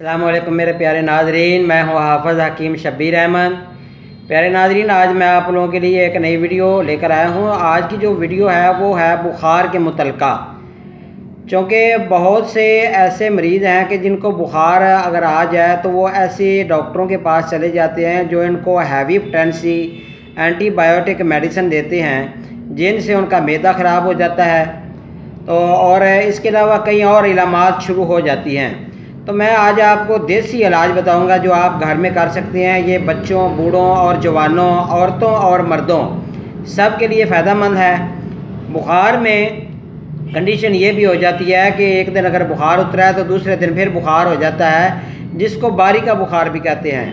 السلام علیکم میرے پیارے ناظرین، میں ہوں حافظ حکیم شبیر احمد۔ پیارے ناظرین، آج میں آپ لوگوں کے لیے ایک نئی ویڈیو لے کر آیا ہوں۔ آج کی جو ویڈیو ہے وہ ہے بخار کے متعلقہ، چونکہ بہت سے ایسے مریض ہیں کہ جن کو بخار اگر آ جائے تو وہ ایسے ڈاکٹروں کے پاس چلے جاتے ہیں جو ان کو heavy potency antibiotic medicine دیتے ہیں، جن سے ان کا معدہ خراب ہو جاتا ہے اور اس کے علاوہ کئی اور علامات شروع ہو جاتی ہیں۔ تو میں آج آپ کو دیسی علاج بتاؤں گا جو آپ گھر میں کر سکتے ہیں۔ یہ بچوں، بوڑھوں اور جوانوں، عورتوں اور مردوں سب کے لیے فائدہ مند ہے۔ بخار میں کنڈیشن یہ بھی ہو جاتی ہے کہ ایک دن اگر بخار اترا ہے تو دوسرے دن پھر بخار ہو جاتا ہے، جس کو باری کا بخار بھی کہتے ہیں۔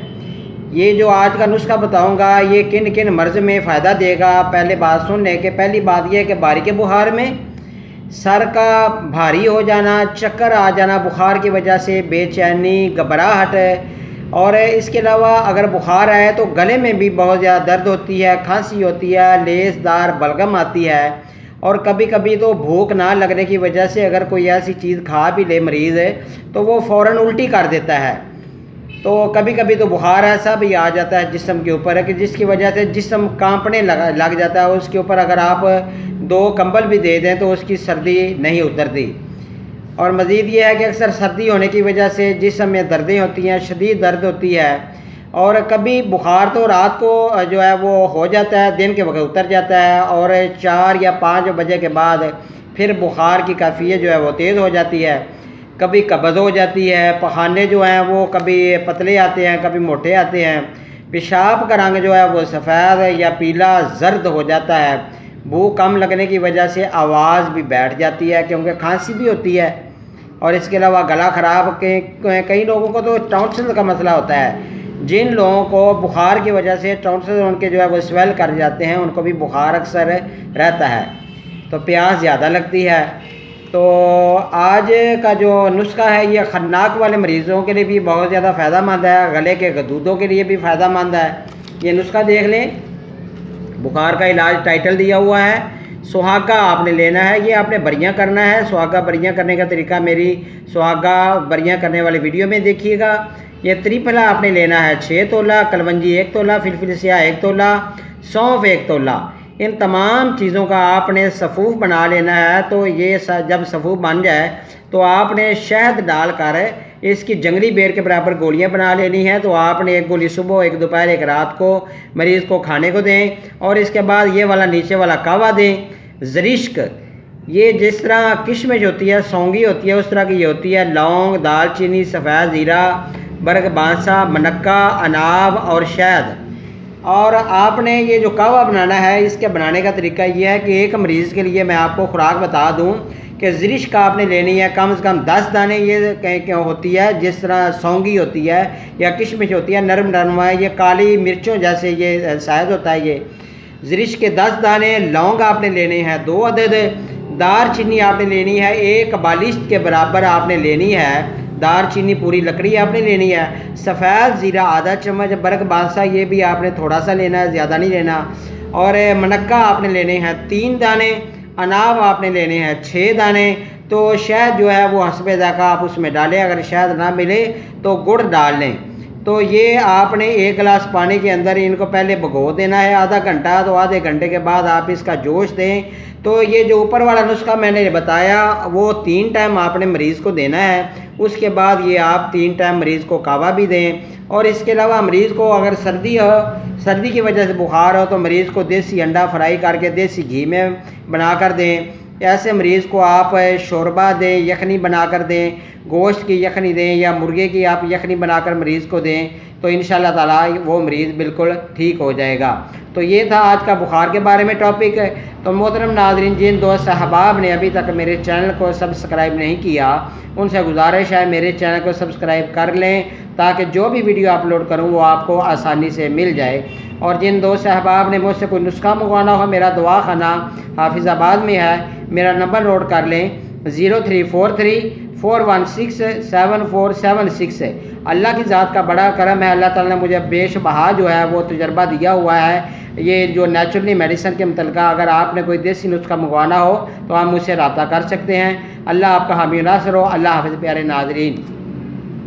یہ جو آج کا نسخہ بتاؤں گا یہ کن کن مرض میں فائدہ دے گا، پہلے بات سن لیں کہ پہلی بات یہ ہے کہ باری کے بخار میں سر کا بھاری ہو جانا، چکر آ جانا بخار کی وجہ سے، بے چینی، گھبراہٹ، اور اس کے علاوہ اگر بخار آئے تو گلے میں بھی بہت زیادہ درد ہوتی ہے، کھانسی ہوتی ہے، لیس دار بلغم آتی ہے، اور کبھی کبھی تو بھوک نہ لگنے کی وجہ سے اگر کوئی ایسی چیز کھا بھی لے مریض تو وہ فوراً الٹی کر دیتا ہے۔ تو کبھی کبھی تو بخار ایسا بھی آ جاتا ہے جسم کے اوپر کہ جس کی وجہ سے جسم کانپنے لگ جاتا ہے۔ اس کے اوپر اگر آپ 2 کمبل بھی دے دیں تو اس کی سردی نہیں اترتی۔ اور مزید یہ ہے کہ اکثر سردی ہونے کی وجہ سے جسم میں دردیں ہوتی ہیں، شدید درد ہوتی ہے، اور کبھی بخار تو رات کو جو ہے وہ ہو جاتا ہے، دن کے وقت اتر جاتا ہے، اور 4 یا 5 بجے کے بعد پھر بخار کی کیفیت جو ہے وہ تیز ہو جاتی ہے، کبھی قبض ہو جاتی ہے، پخانے جو ہیں وہ کبھی پتلے آتے ہیں، کبھی موٹے آتے ہیں، پیشاب کا رنگ جو ہے وہ سفید یا پیلا زرد ہو جاتا ہے، بو کم لگنے کی وجہ سے آواز بھی بیٹھ جاتی ہے کیونکہ کھانسی بھی ہوتی ہے، اور اس کے علاوہ گلا خراب، کئی لوگوں کو تو ٹونسل کا مسئلہ ہوتا ہے۔ جن لوگوں کو بخار کی وجہ سے ٹونسل ان کے جو ہے وہ سویل کر جاتے ہیں، ان کو بھی بخار اکثر رہتا ہے، تو پیاس زیادہ لگتی ہے۔ تو آج کا جو نسخہ ہے یہ خناق والے مریضوں کے لیے بھی بہت زیادہ فائدہ مند ہے، گلے کے گدودوں کے لیے بھی فائدہ مند ہے۔ یہ نسخہ دیکھ لیں، بخار کا علاج ٹائٹل دیا ہوا ہے، سہاگا آپ نے لینا ہے، یہ آپ نے بریاں کرنا ہے۔ سہاگا بریاں کرنے کا طریقہ میری سہاگا بریاں کرنے والی ویڈیو میں دیکھیے گا۔ یہ تریپھلا آپ نے لینا ہے 6 تولہ، کلونجی 1 تولہ، فلفل سیاہ 1 تولہ، سونف 1 تولہ۔ ان تمام چیزوں کا آپ نے صفوف بنا لینا ہے۔ تو یہ جب صفوف بن جائے تو آپ نے شہد ڈال کر اس کی جنگلی بیر کے برابر گولیاں بنا لینی ہیں۔ تو آپ نے 1 گولی صبح، 1 دوپہر، 1 رات کو مریض کو کھانے کو دیں، اور اس کے بعد یہ والا نیچے والا کہوا دیں۔ زرشک، یہ جس طرح کشمش ہوتی ہے، سونگی ہوتی ہے، اس طرح کی یہ ہوتی ہے۔ لونگ، دال چینی، سفید زیرہ، برگ بانسا، منکا، اناب اور شہد۔ اور آپ نے یہ جو کہوا بنانا ہے، اس کے بنانے کا طریقہ یہ ہے کہ ایک مریض کے لیے میں آپ کو خوراک بتا دوں کہ زرشک آپ نے لینی ہے کم سے کم 10 دانے۔ یہ ہوتی ہے جس طرح سونگی ہوتی ہے یا کشمش ہوتی ہے، نرم نرم ہے، یہ کالی مرچوں جیسے یہ سائز ہوتا ہے۔ یہ زرشک کے 10 دانے، لونگ آپ نے لینے ہیں 2 عدد، دار چینی آپ نے لینی ہے 1 بالشت کے برابر آپ نے لینی ہے، دار چینی پوری لکڑی آپ نے لینی ہے، سفید زیرہ آدھا چمچ، برگ بانسا یہ بھی آپ نے تھوڑا سا لینا ہے، زیادہ نہیں لینا، اور منکا آپ نے لینے ہیں 3 دانے، اناب آپ نے لینے ہیں 6 دانے۔ تو شہد جو ہے وہ حسب ذائقہ آپ اس میں ڈالیں، اگر شہد نہ ملے تو گڑ ڈال لیں۔ تو یہ آپ نے 1 گلاس پانی کے اندر ان کو پہلے بھگو دینا ہے آدھا گھنٹہ، تو آدھے گھنٹے کے بعد آپ اس کا جوش دیں۔ تو یہ جو اوپر والا نسخہ میں نے بتایا وہ 3 ٹائم آپ نے مریض کو دینا ہے، اس کے بعد یہ آپ 3 ٹائم مریض کو کہوا بھی دیں۔ اور اس کے علاوہ مریض کو اگر سردی ہو، سردی کی وجہ سے بخار ہو، تو مریض کو دیسی انڈا فرائی کر کے دیسی گھی میں بنا کر دیں۔ ایسے مریض کو آپ شوربہ دیں، یخنی بنا کر دیں، گوشت کی یخنی دیں یا مرغے کی آپ یخنی بنا کر مریض کو دیں، تو انشاءاللہ تعالی وہ مریض بالکل ٹھیک ہو جائے گا۔ تو یہ تھا آج کا بخار کے بارے میں ٹاپک۔ تو محترم ناظرین، جن دوست احباب نے ابھی تک میرے چینل کو سبسکرائب نہیں کیا، ان سے گزارش ہے میرے چینل کو سبسکرائب کر لیں تاکہ جو بھی ویڈیو اپلوڈ کروں وہ آپ کو آسانی سے مل جائے۔ اور جن دوست احباب نے مجھ سے کوئی نسخہ منگوانا ہو، میرا دوا خانہ حافظ آباد میں ہے، میرا نمبر نوٹ کر لیں 0343416747 اللہ کی ذات کا بڑا کرم ہے، اللہ تعالیٰ نے مجھے بے شبہ جو ہے وہ تجربہ دیا ہوا ہے یہ جو نیچرلی میڈیسن کے متعلقہ۔ اگر آپ نے کوئی دیسی نسخہ منگوانا ہو تو آپ مجھ سے رابطہ کر سکتے ہیں۔ اللہ آپ کا حامی و ناصر ہو۔ اللہ حافظ پیارے ناظرین۔